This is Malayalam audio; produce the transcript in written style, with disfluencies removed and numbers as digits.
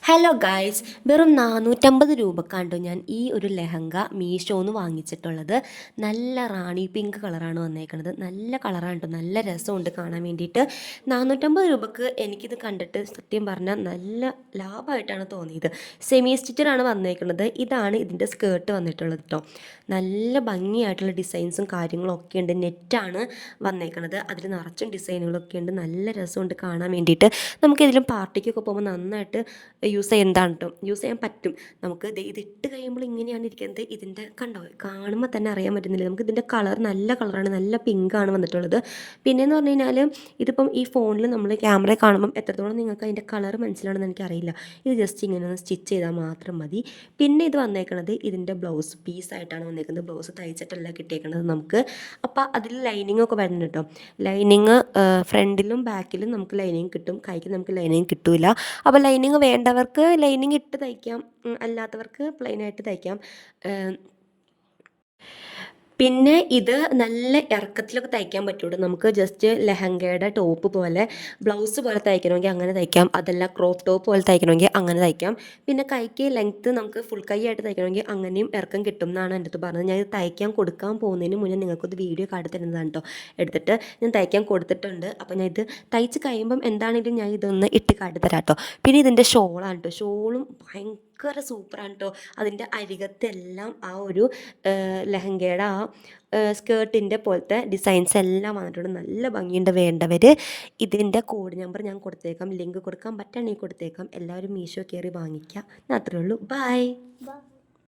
ഹലോ ഗായ്സ്, വെറും 450 രൂപക്കാണ്ടോ ഞാൻ ഈ ഒരു ലെഹങ്ക മീഷോന്ന് വാങ്ങിച്ചിട്ടുള്ളത്. നല്ല റാണി പിങ്ക് കളറാണ് വന്നേക്കുന്നത്. നല്ല കളറാണ് കേട്ടോ, നല്ല രസമുണ്ട് കാണാൻ വേണ്ടിയിട്ട്. 450 രൂപക്ക് എനിക്കിത് കണ്ടിട്ട് സത്യം പറഞ്ഞാൽ നല്ല ലാഭമായിട്ടാണ് തോന്നിയത്. സെമി സ്റ്റിച്ചറാണ് വന്നേക്കുന്നത്. ഇതാണ് ഇതിൻ്റെ സ്കേർട്ട് വന്നിട്ടുള്ളത് കേട്ടോ. നല്ല ഭംഗിയായിട്ടുള്ള ഡിസൈൻസും കാര്യങ്ങളും ഒക്കെ ഉണ്ട്. നെറ്റാണ് വന്നേക്കുന്നത്. അതിൽ നിറച്ചും ഡിസൈനുകളൊക്കെ ഉണ്ട്. നല്ല രസമുണ്ട് കാണാൻ വേണ്ടിയിട്ട്. നമുക്കിതിലും പാർട്ടിക്കൊക്കെ പോകുമ്പോൾ നന്നായിട്ട് യൂസ് ചെയ്യുന്നതാണ് കേട്ടോ, യൂസ് ചെയ്യാൻ പറ്റും. നമുക്ക് ഇത് ഇട്ട് കഴിയുമ്പോൾ ഇങ്ങനെയാണ് ഇരിക്കുന്നത്. ഇതിൻ്റെ കണ്ടോ, കാണുമ്പോൾ തന്നെ അറിയാൻ പറ്റുന്നില്ല. നമുക്ക് ഇതിൻ്റെ കളർ നല്ല കളറാണ്, നല്ല പിങ്കാണ് വന്നിട്ടുള്ളത്. പിന്നെയെന്ന് പറഞ്ഞു കഴിഞ്ഞാൽ ഇതിപ്പം ഈ ഫോണിൽ നമ്മൾ ക്യാമറ കാണുമ്പം എത്രത്തോളം നിങ്ങൾക്ക് അതിൻ്റെ കളർ മനസ്സിലാണെന്ന് എനിക്കറിയില്ല. ഇത് ജസ്റ്റ് ഇങ്ങനെ ഒന്ന് സ്റ്റിച്ച് ചെയ്താൽ മാത്രം മതി. പിന്നെ ഇത് വന്നേക്കുന്നത് ഇതിൻ്റെ ബ്ലൗസ് പീസായിട്ടാണ് വന്നേക്കുന്നത്. ബ്ലൗസ് തയ്ച്ചിട്ടല്ല കിട്ടിയേക്കുന്നത് നമുക്ക്. അപ്പോൾ അതിൽ ലൈനിങ് ഒക്കെ വരുന്നുണ്ട് കേട്ടോ. ലൈനിങ് ഫ്രണ്ടിലും ബാക്കിലും നമുക്ക് ലൈനിങ് കിട്ടും, കൈക്ക് നമുക്ക് ലൈനിങ് കിട്ടില്ല. അപ്പോൾ ലൈനിങ് വേണ്ടവർക്ക് ലൈനിങ് ഇട്ട് തയ്ക്കാം, അല്ലാത്തവർക്ക് പ്ലെയിനായിട്ട് തയ്ക്കാം. പിന്നെ ഇത് നല്ല ഇറക്കത്തിലൊക്കെ തയ്ക്കാൻ പറ്റുള്ളൂ. നമുക്ക് ജസ്റ്റ് ലെഹങ്കയുടെ ടോപ്പ് പോലെ ബ്ലൗസ് പോലെ തയ്ക്കണമെങ്കിൽ അങ്ങനെ തയ്ക്കാം, അതല്ല ക്രോപ്പ് ടോപ്പ് പോലെ തയ്ക്കണമെങ്കിൽ അങ്ങനെ തയ്ക്കാം. പിന്നെ കൈക്ക് ലെങ്ത്ത് നമുക്ക് ഫുൾ കൈ ആയിട്ട് തയ്ക്കണമെങ്കിൽ അങ്ങനെയും ഇറക്കം കിട്ടും എന്നാണ് എൻ്റെ അടുത്ത് പറഞ്ഞത്. ഞാൻ ഇത് തയ്ക്കാൻ കൊടുക്കാൻ പോകുന്നതിന് മുന്നേ നിങ്ങൾക്കൊരു വീഡിയോ കാട്ടിത്തരുന്നതാണ് കേട്ടോ. എടുത്തിട്ട് ഞാൻ തയ്ക്കാൻ കൊടുത്തിട്ടുണ്ട്. അപ്പോൾ ഞാൻ ഇത് തയ്ച്ച് കഴിയുമ്പം എന്താണെങ്കിലും ഞാൻ ഇതൊന്ന് ഇട്ട് കാട്ടിത്തരാം കേട്ടോ. പിന്നെ ഇതിൻ്റെ ഷോളാണ് കേട്ടോ. ഷോളും ഭയങ്കര സൂപ്പറാണ് കേട്ടോ. അതിൻ്റെ അരികത്തെല്ലാം ആ ഒരു ലെഹങ്കയുടെ ആ സ്കേർട്ടിൻ്റെ പോലത്തെ ഡിസൈൻസ് എല്ലാം വന്നിട്ടുണ്ട്. നല്ല ഭംഗിയുണ്ട്. വേണ്ടവർ ഇതിൻ്റെ കോഡ് നമ്പർ ഞാൻ കൊടുത്തേക്കാം, ലിങ്ക് കൊടുക്കാൻ പറ്റുകയാണെങ്കിൽ കൊടുത്തേക്കാം. എല്ലാവരും മീഷോ കയറി വാങ്ങിക്കുക. അത്രേ ഉള്ളൂ. ബൈ.